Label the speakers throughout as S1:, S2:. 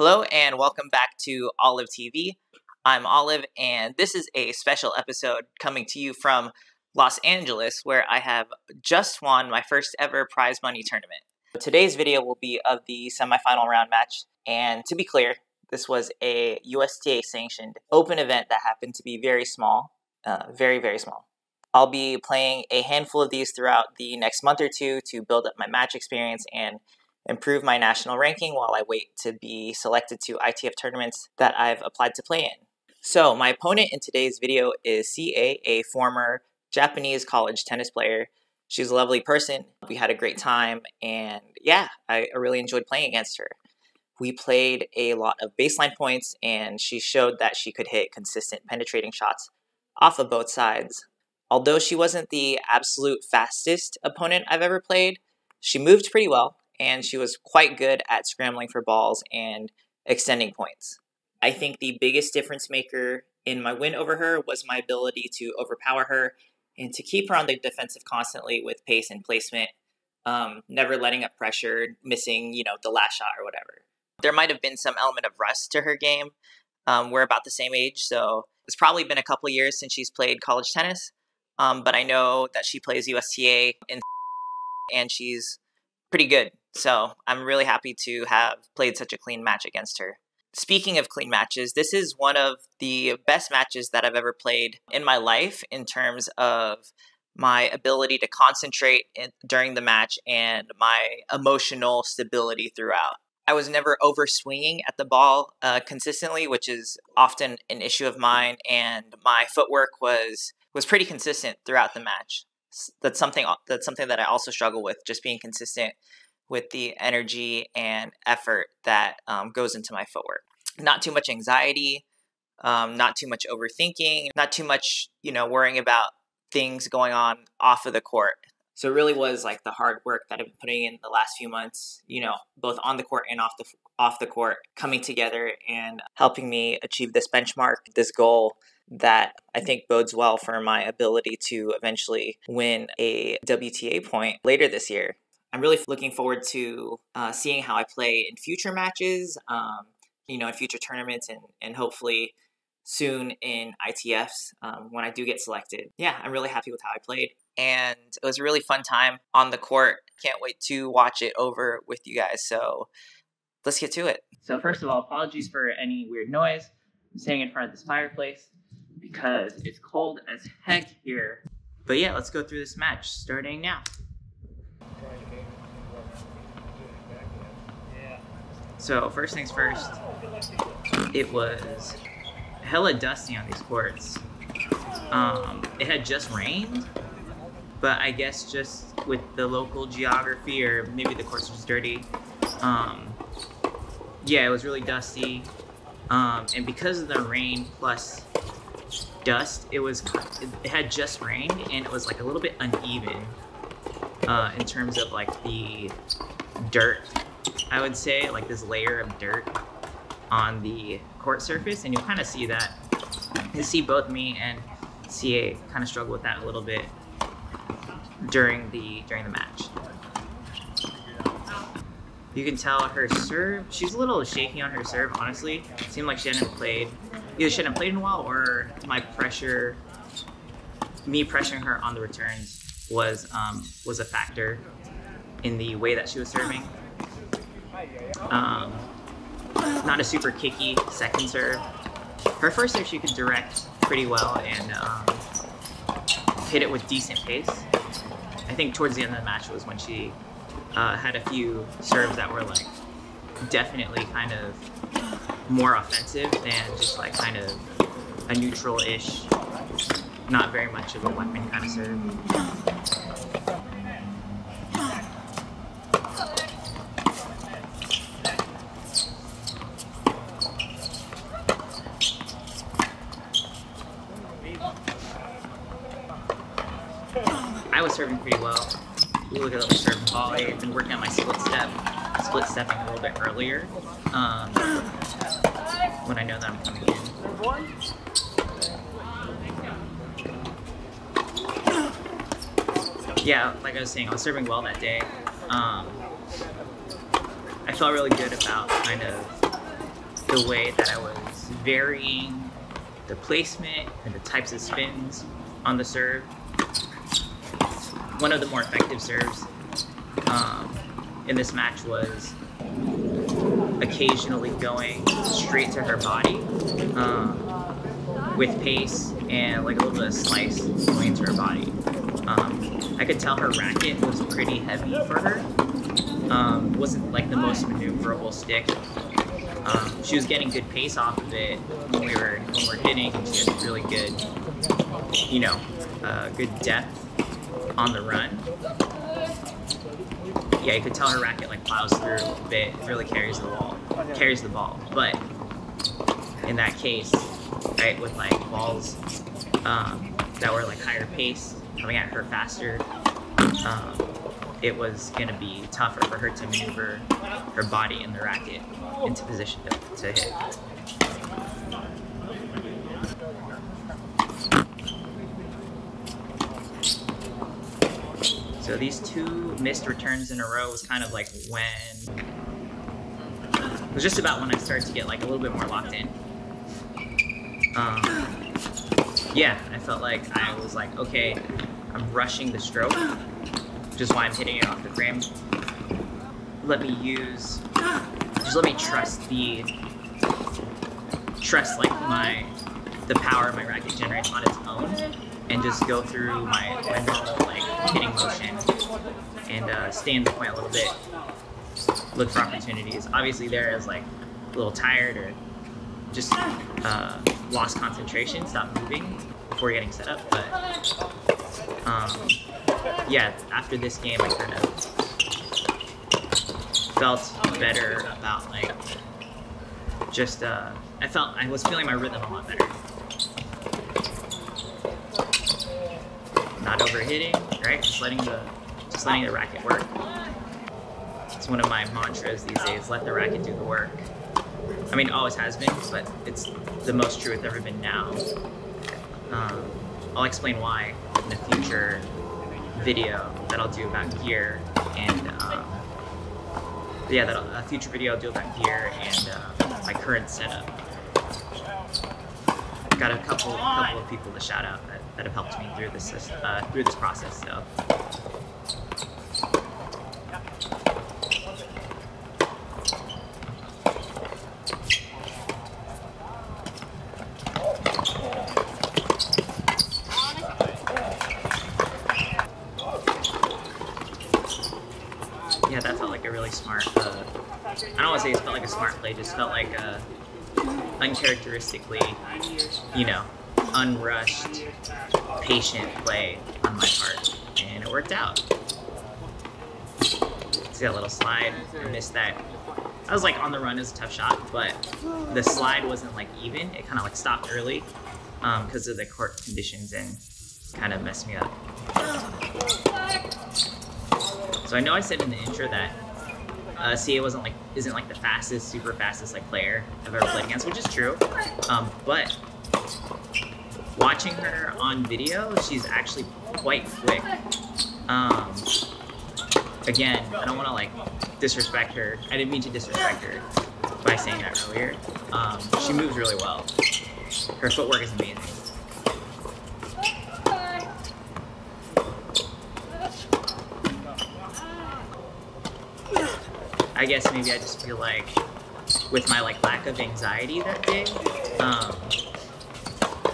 S1: Hello and welcome back to Olive TV. I'm Olive and this is a special episode coming to you from Los Angeles where I have just won my first ever prize money tournament. Today's video will be of the semifinal round match, and to be clear, this was a USTA sanctioned open event that happened to be very small, very small. I'll be playing a handful of these throughout the next month or two to build up my match experience and improve my national ranking while I wait to be selected to ITF tournaments that I've applied to play in. So my opponent in today's video is CA, a former Japanese college tennis player. She's a lovely person. We had a great time, and yeah, I really enjoyed playing against her. We played a lot of baseline points, and she showed that she could hit consistent penetrating shots off of both sides. Although she wasn't the absolute fastest opponent I've ever played, she moved pretty well, and she was quite good at scrambling for balls and extending points. I think the biggest difference maker in my win over her was my ability to overpower her and to keep her on the defensive constantly with pace and placement, never letting up pressure, missing, the last shot or whatever. There might have been some element of rust to her game. We're about the same age, so it's probably been a couple of years since she's played college tennis, but I know that she plays USTA and she's pretty good. So I'm really happy to have played such a clean match against her. Speaking of clean matches, this is one of the best matches that I've ever played in my life in terms of my ability to concentrate during the match and my emotional stability throughout. I was never over swinging at the ball consistently, which is often an issue of mine, and my footwork was pretty consistent throughout the match. That's something that I also struggle with, just being consistent with the energy and effort that goes into my footwork. Not too much anxiety, not too much overthinking, not too much, worrying about things going on off of the court. So it really was like the hard work that I've been putting in the last few months, both on the court and off the court, coming together and helping me achieve this benchmark, this goal that I think bodes well for my ability to eventually win a WTA point later this year. I'm really looking forward to seeing how I play in future matches, in future tournaments, and hopefully soon in ITFs when I do get selected. Yeah, I'm really happy with how I played, and it was a really fun time on the court. Can't wait to watch it over with you guys, so let's get to it. So first of all, apologies for any weird noise. I'm sitting in front of this fireplace because it's cold as heck here. But yeah, let's go through this match starting now. So first things first, it was hella dusty on these courts. It had just rained, but I guess just with the local geography, or maybe the course was dirty. Yeah, it was really dusty. And because of the rain plus dust, it had just rained, and it was like a little bit uneven in terms of like the dirt. I would say like this layer of dirt on the court surface, and you'll kind of see that. You see both me and CA kind of struggle with that a little bit during the match. You can tell her serve, she's a little shaky on her serve, honestly. It seemed like either she hadn't played in a while, or me pressuring her on the returns was a factor in the way that she was serving. Not a super kicky second serve. Her first serve she could direct pretty well and hit it with decent pace. I think towards the end of the match was when she had a few serves that were like definitely kind of more offensive than just like kind of a neutral-ish, not very much of a weapon kind of serve. I was serving pretty well. Look at the serving ball. I've been working on my split stepping a little bit earlier when I know that I'm coming in. Yeah, like I was saying, I was serving well that day. I felt really good about kind of the way that I was varying the placement and the types of spins on the serve. One of the more effective serves in this match was occasionally going straight to her body with pace and like a little bit of slice going into her body. I could tell her racket was pretty heavy for her. Wasn't like the most maneuverable stick. She was getting good pace off of it when we're hitting. She had really good, good depth on the run. Yeah, you could tell her racket like plows through a bit, really carries the ball. But in that case, right, with like balls that were like higher pace, coming at her faster, it was gonna be tougher for her to maneuver her body and the racket into position to hit. So these 2 missed returns in a row was kind of like when, it was just about when I started to get like a little bit more locked in. Yeah, I felt like I was like, okay, I'm rushing the stroke, which is why I'm hitting it off the frame. Let me trust like the power my racket generates on its own, and just go through my normal like hitting motion and stay in the point a little bit, look for opportunities. Obviously there is like a little tired or just lost concentration, stop moving before getting set up, but yeah, after this game I kind of felt better about like just I was feeling my rhythm a lot better. Not overhitting, right? Just letting the racket work. It's one of my mantras these days, let the racket do the work. I mean, always has been, but it's the most true it's ever been now. I'll explain why in a future video that I'll do about gear, and yeah, a future video I'll do about gear and my current setup. Got a couple of people to shout out that have helped me through this process. So. Yeah, that felt like a really smart, I don't want to say it felt like a smart play, just felt like a uncharacteristically, unrushed, patient play on my part, and it worked out. See that little slide? I missed that. I was like on the run, is a tough shot, but the slide wasn't like even. It kind of like stopped early because of the court conditions and kind of messed me up. So I know I said in the intro that CA isn't like the super fastest like player I've ever played against, which is true. But watching her on video, she's actually quite quick. Again, I don't want to like disrespect her. I didn't mean to disrespect her by saying that earlier. She moves really well. Her footwork is amazing. I guess maybe I just feel like with my like lack of anxiety that day,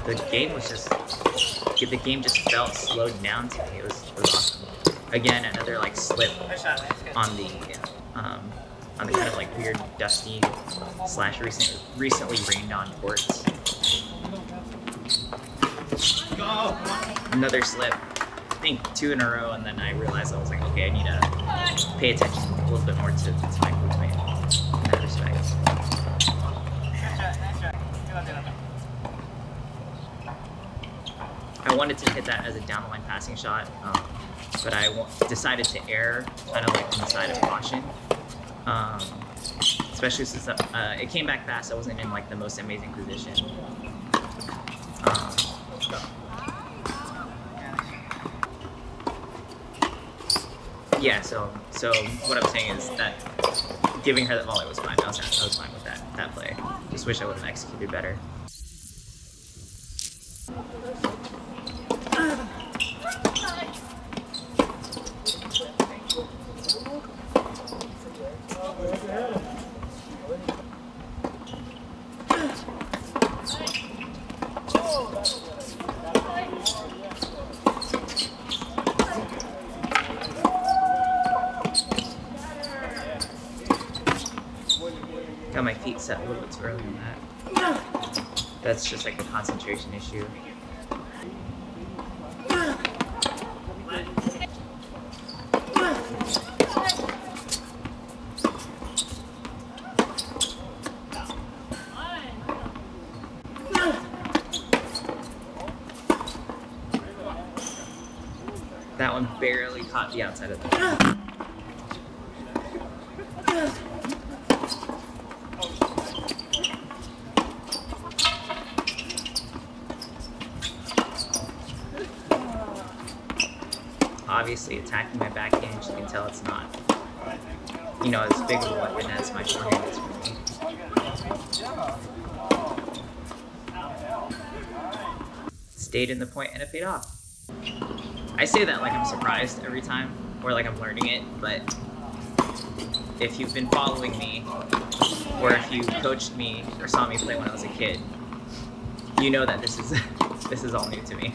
S1: the game just felt slowed down to me. It was awesome. Again, another like slip on the kind of like weird dusty / recently rained on courts. Another slip. I think 2 in a row, and then I realized I was like, okay, I need to pay attention a little bit more to my movement in that respect. I wanted to hit that as a down the line passing shot, but I decided to err kind of like on the side of caution, especially since it came back fast. I wasn't in like the most amazing position. Yeah, so what I'm saying is that giving her the volley was fine. I was fine with that. that play. Just wish I would have executed better. Got my feet set a little bit too early on that. That's just like a concentration issue. That one barely caught the outside of the net. Obviously attacking my backhand, you can tell it's not, you know, as big of a weapon as my forehand is for me. Stayed in the point and it paid off. I say that like I'm surprised every time, or like I'm learning it, but if you've been following me, or if you coached me or saw me play when I was a kid, you know that this is all new to me.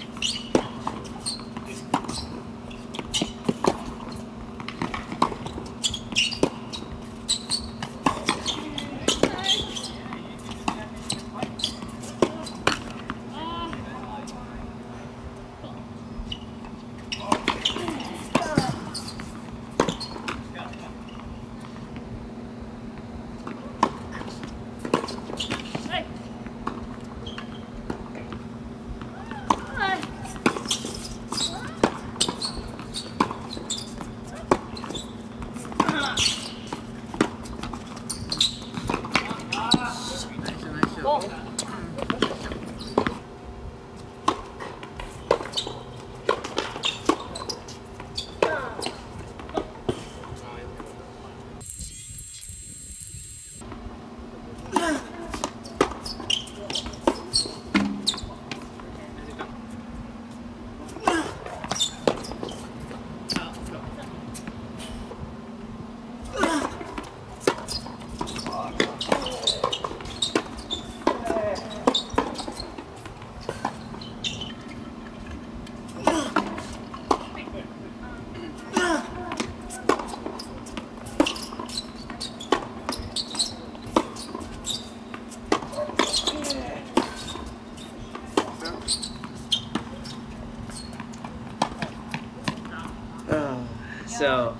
S1: So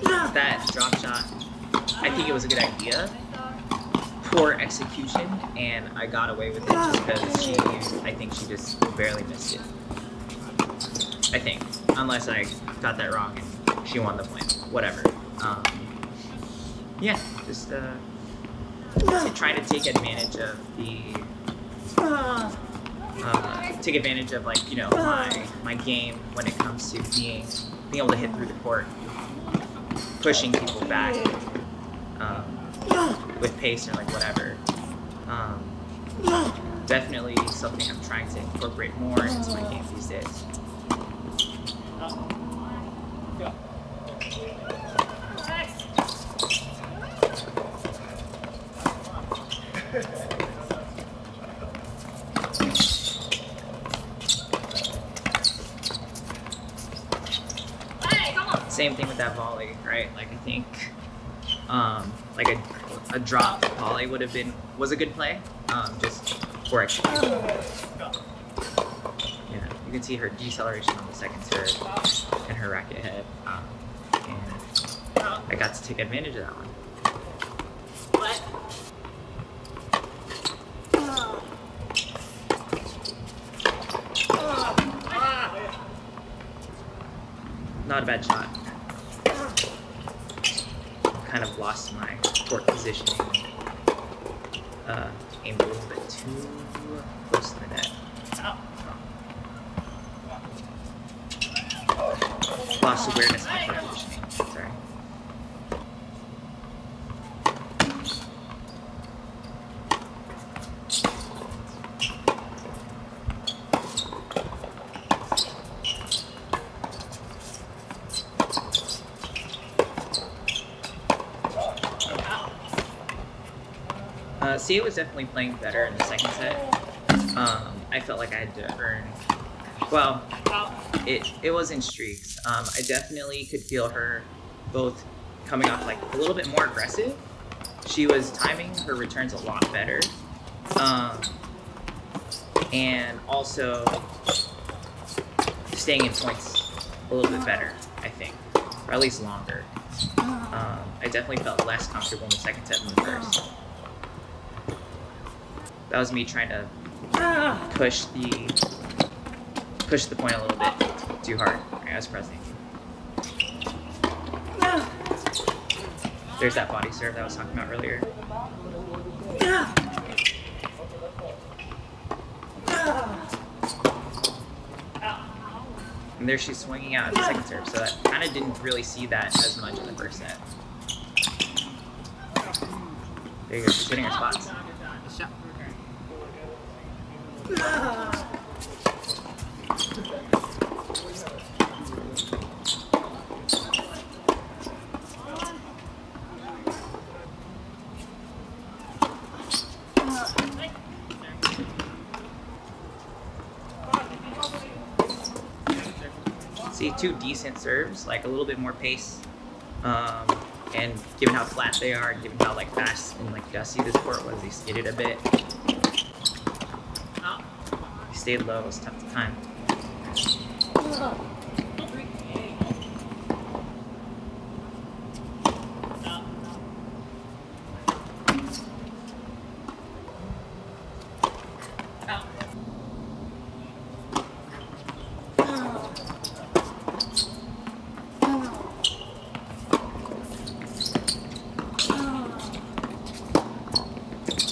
S1: that drop shot, I think it was a good idea. Poor execution, and I got away with it just because I think she just barely missed it. I think, unless I got that wrong and she won the point. Whatever. Yeah, just trying to take advantage of the like, you know, my game when it comes to being able to hit through the court, pushing people back with pace or like whatever. Definitely something I'm trying to incorporate more into my game these days. Same thing with that volley, right? Like I think, like a drop volley was a good play, just for execution. Yeah, you can see her deceleration on the second serve and her racket head, and I got to take advantage of that one. Not a bad shot. Kind of lost my court positioning. Aimed a little bit too close to the net. Lost awareness of my court positioning. Sorry. CA was definitely playing better in the second set. I felt like I had to earn, well, it was in streaks. I definitely could feel her both coming off like a little bit more aggressive. She was timing her returns a lot better. And also staying in points a little bit better, I think, or at least longer. I definitely felt less comfortable in the second set than the first. That was me trying to push the point a little bit too hard. I was pressing. There's that body serve that I was talking about earlier. And there she's swinging out at the second serve, so that kind of didn't really see that as much in the first set. There you go, she's hitting her spots. See, two decent serves, like a little bit more pace, and given how flat they are, given how like fast and like dusty this court was, they skidded a bit. They stayed low, it was tough to time.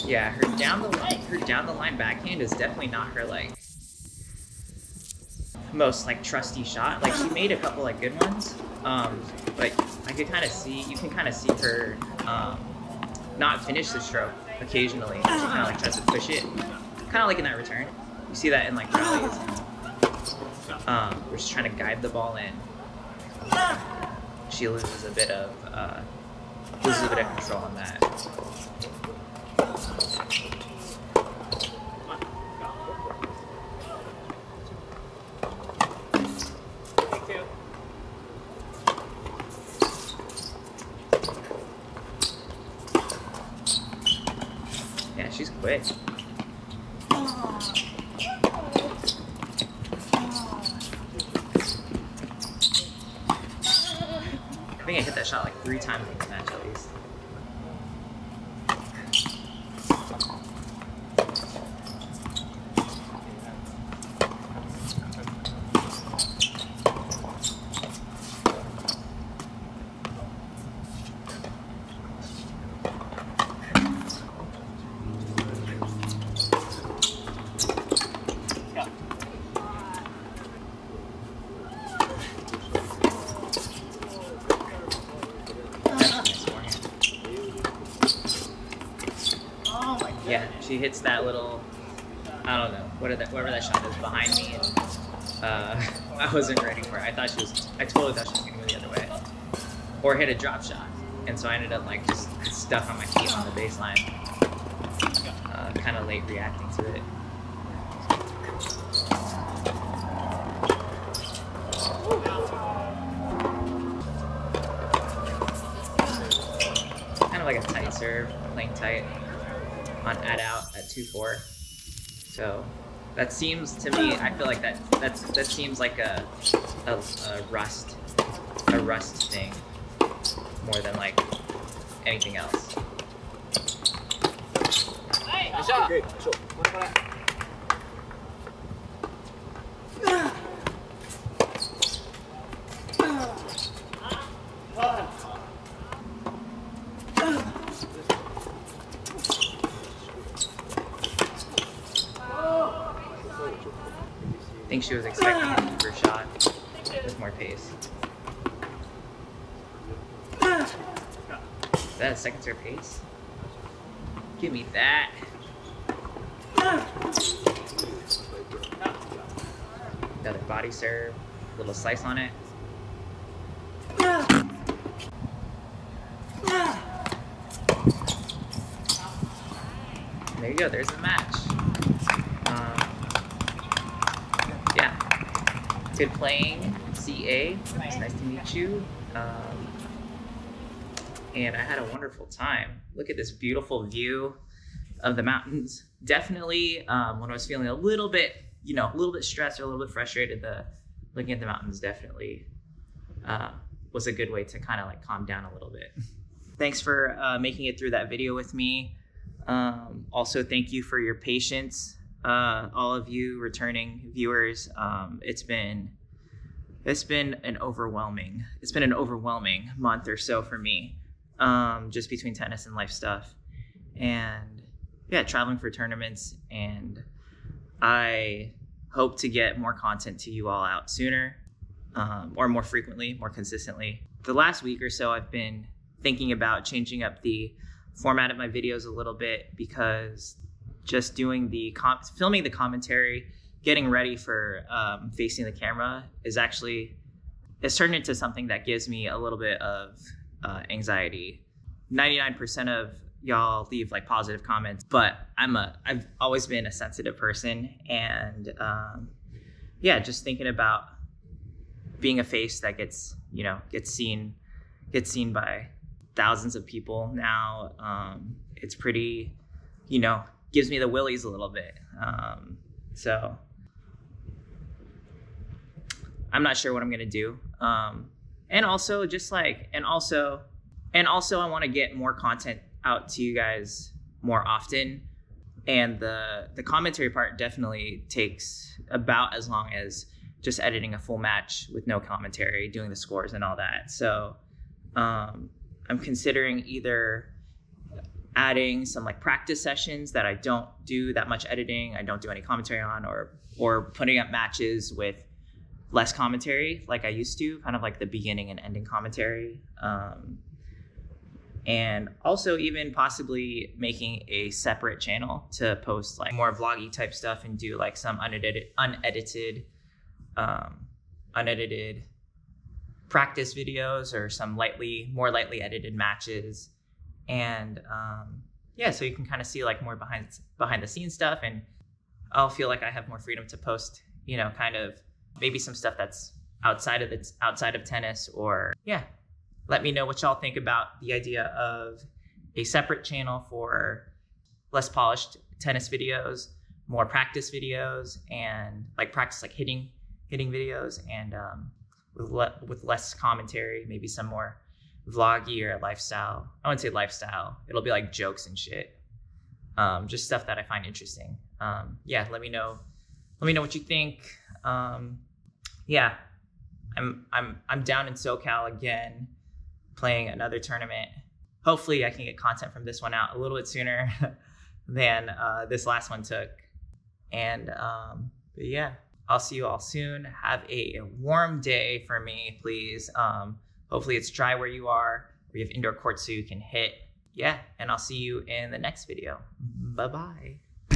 S1: Yeah, her down the line backhand is definitely not her like most like trusty shot. Like she made a couple like good ones, but I could kind of see, you can kind of see her not finish the stroke occasionally. She kind of like tries to push it, kind of like in that return. You see that in like rallies. We're just trying to guide the ball in. She loses a bit of control on that. Yeah, she's quick. I think I hit that shot like 3 times in the match at least. Yeah, she hits that little, I don't know, whatever that shot is behind me, and I wasn't ready for it. I totally thought she was gonna go the other way, or hit a drop shot, and so I ended up like just stuck on my feet on the baseline, kind of late reacting to it. Kind of like a tight serve, playing tight. On out at 2-4, so that seems to me, I feel like that seems like a rust thing more than like anything else. Hey, good shot. I think she was expecting a deeper shot with more pace. Is that a second serve pace? Give me that. Another body serve, little slice on it. there you go. There's the match. Yeah. Good playing, CA. It's nice to meet you. And I had a wonderful time. Look at this beautiful view of the mountains. Definitely, when I was feeling a little bit, a little bit stressed or a little bit frustrated, looking at the mountains definitely was a good way to kind of like calm down a little bit. Thanks for making it through that video with me. Also, thank you for your patience, all of you returning viewers. It's been an overwhelming month or so for me, just between tennis and life stuff, and yeah, traveling for tournaments. And I hope to get more content to you all out sooner, or more frequently, more consistently. The last week or so, I've been thinking about changing up the format of my videos a little bit, because just doing filming the commentary, getting ready for facing the camera it's turned into something that gives me a little bit of anxiety. 99% of y'all leave like positive comments, but I've always been a sensitive person, and yeah, just thinking about being a face that gets seen by thousands of people now. It's pretty, gives me the willies a little bit. So I'm not sure what I'm gonna do. And also I want to get more content out to you guys more often. And the commentary part definitely takes about as long as just editing a full match with no commentary, doing the scores and all that. So I'm considering either adding some like practice sessions that I don't do that much editing, I don't do any commentary on, or putting up matches with less commentary like I used to, kind of like the beginning and ending commentary. And also even possibly making a separate channel to post like more vloggy type stuff and do like some unedited practice videos, or some more lightly edited matches. And yeah, so you can kind of see like more behind the scenes stuff, and I'll feel like I have more freedom to post, kind of maybe some stuff that's outside of tennis. Or yeah, let me know what y'all think about the idea of a separate channel for less polished tennis videos, more practice videos, and like practice like hitting videos, and with less commentary, maybe some more vloggy or lifestyle. I wouldn't say lifestyle. It'll be like jokes and shit. Just stuff that I find interesting. Yeah, let me know what you think. Yeah, I'm down in SoCal again, playing another tournament. Hopefully I can get content from this one out a little bit sooner than this last one took. And but yeah, I'll see you all soon. Have a warm day for me, please. Hopefully it's dry where you are, where you have indoor courts so you can hit. Yeah, and I'll see you in the next video. Bye-bye.